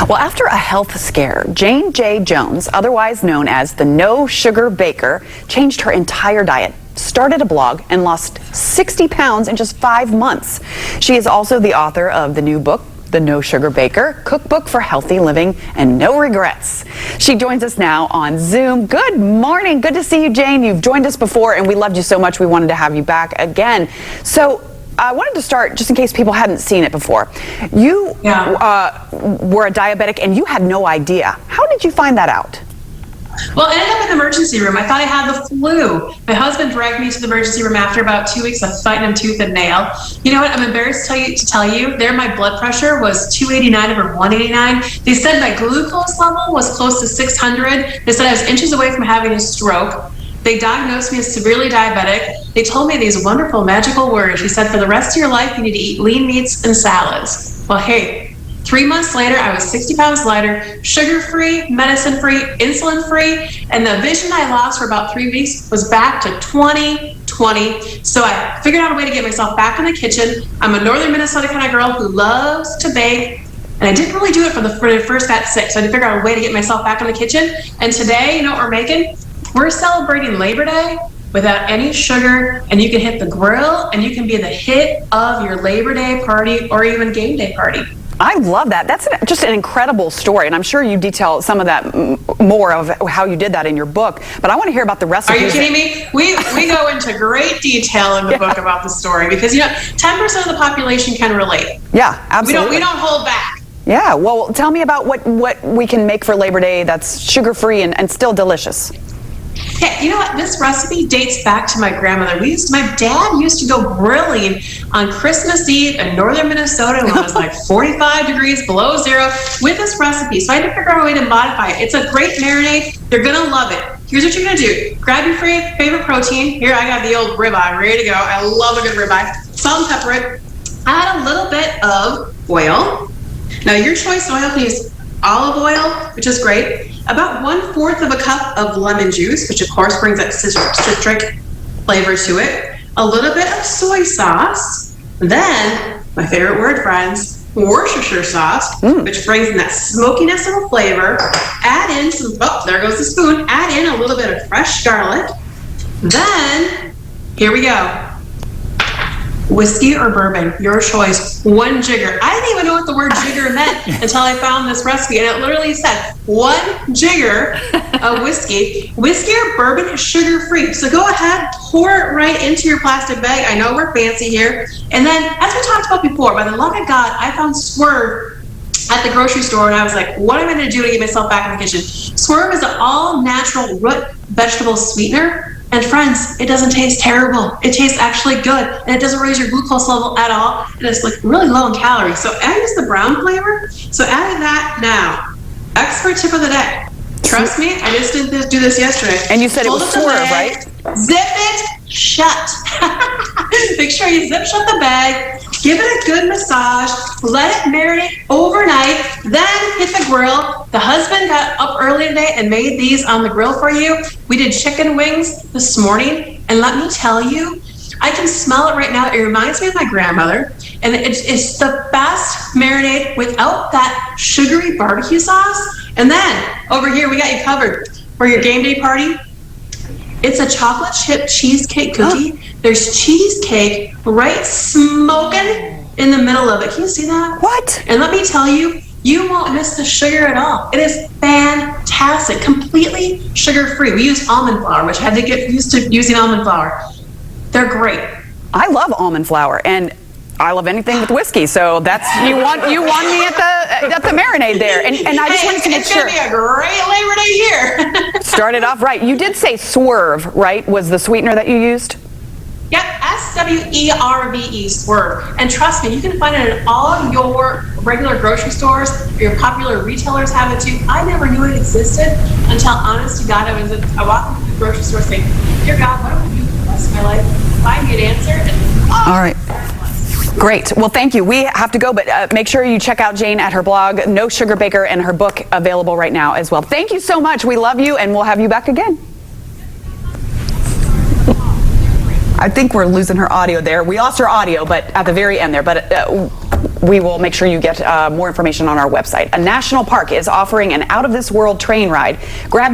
Well, after a health scare, Jayne J. Jones, otherwise known as the No Sugar Baker, changed her entire diet, started a blog, and lost 60 pounds in just 5 months. She is also the author of the new book, The No Sugar Baker, Cookbook for Healthy Living and No Regrets. She joins us now on Zoom. Good morning. Good to see you, Jayne. You've joined us before, and we loved you so much we wanted to have you back again. So I wanted to start, just in case people hadn't seen it before. You were a diabetic, and you had no idea. How did you find that out? Well, I ended up in the emergency room. I thought I had the flu. My husband dragged me to the emergency room after about 2 weeks of fighting him tooth and nail. You know what? I'm embarrassed to tell you, there my blood pressure was 289 over 189. They said my glucose level was close to 600. They said I was inches away from having a stroke. They diagnosed me as severely diabetic. They told me these wonderful, magical words. They said, for the rest of your life, you need to eat lean meats and salads. Well, hey, 3 months later, I was 60 pounds lighter, sugar-free, medicine-free, insulin-free, and the vision I lost for about 3 weeks was back to 20/20. So I figured out a way to get myself back in the kitchen. I'm a northern Minnesota kind of girl who loves to bake, and I didn't really do it when I first got sick, so I had to figure out a way to get myself back in the kitchen. And today, you know what we're making? We're celebrating Labor Day without any sugar, and you can hit the grill, and you can be the hit of your Labor Day party or even game day party. I love that. That's just an incredible story, and I'm sure you detail some of that more of how you did that in your book, but I want to hear about the recipes. Are you kidding me? We go into great detail in the book about the story because, you know, 10% of the population can relate. Yeah, absolutely. We don't hold back. Yeah, well, tell me about what we can make for Labor Day that's sugar-free and still delicious. Hey, you know what? This recipe dates back to my grandmother. My dad used to go grilling on Christmas Eve in northern Minnesota when it was like 45 degrees below zero with this recipe. So I had to figure out a way to modify it. It's a great marinade. You're going to love it. Here's what you're going to do. Grab your favorite protein. Here, I got the old ribeye ready to go. I love a good ribeye. Salt and pepper it. Add a little bit of oil. Now, your choice oil, can use olive oil, which is great. About 1/4 of a cup of lemon juice, which of course brings that citric flavor to it. A little bit of soy sauce. Then, my favorite word, friends, Worcestershire sauce, which brings in that smokiness of a flavor. Add in some, oh, there goes the spoon. Add in a little bit of fresh garlic. Then, here we go. Whiskey or bourbon, your choice. 1 jigger. I didn't even know what the word jigger meant until I found this recipe, and it literally said 1 jigger of whiskey. Whiskey or bourbon is sugar-free, so go ahead, pour it right into your plastic bag. I know we're fancy here. And then, as we talked about before, by the love of God, I found Swerve at the grocery store, and I was like, what am I going to do to get myself back in the kitchen? Swerve is an all-natural root vegetable sweetener. And friends, it doesn't taste terrible. It tastes actually good, and it doesn't raise your glucose level at all, and it's like really low in calories. So I use the brown flavor. So add that now. Expert tip of the day. Trust me, I just did do this yesterday. And you said it was Swerve, right? Zip it shut. Make sure you zip shut the bag. Give it a good massage. Let it marinate overnight. Then hit the grill. The husband got up early today and made these on the grill for you. We did chicken wings this morning. And let me tell you, I can smell it right now. It reminds me of my grandmother. And it's the best marinade without that sugary barbecue sauce. And then over here, we got you covered for your game day party. It's a chocolate chip cheesecake cookie. There's cheesecake right smoking in the middle of it. Can you see that? What? And let me tell you, you won't miss the sugar at all. It is fantastic, completely sugar-free. We use almond flour, which I had to get used to using almond flour. They're great. I love almond flour, and I love anything with whiskey. So that's you won me at the marinade there, and I just wanted to make sure. It's gonna be a great Labor Day here. Started off right. You did say Swerve, right? Was the sweetener that you used? Yep, Swerve, Swerve. And trust me, you can find it in all your regular grocery stores. Your popular retailers have it too. I never knew it existed until, honest to God, I walked into the grocery store saying, dear God, what do I do for the rest of my life? Find me an answer. And, all right. Great. Well, thank you. We have to go, but make sure you check out Jayne at her blog, No Sugar Baker, and her book available right now as well. Thank you so much. We love you, and we'll have you back again. I think we're losing her audio there. We lost her audio, but at the very end there. But we will make sure you get more information on our website. A national park is offering an out-of-this-world train ride. Grab your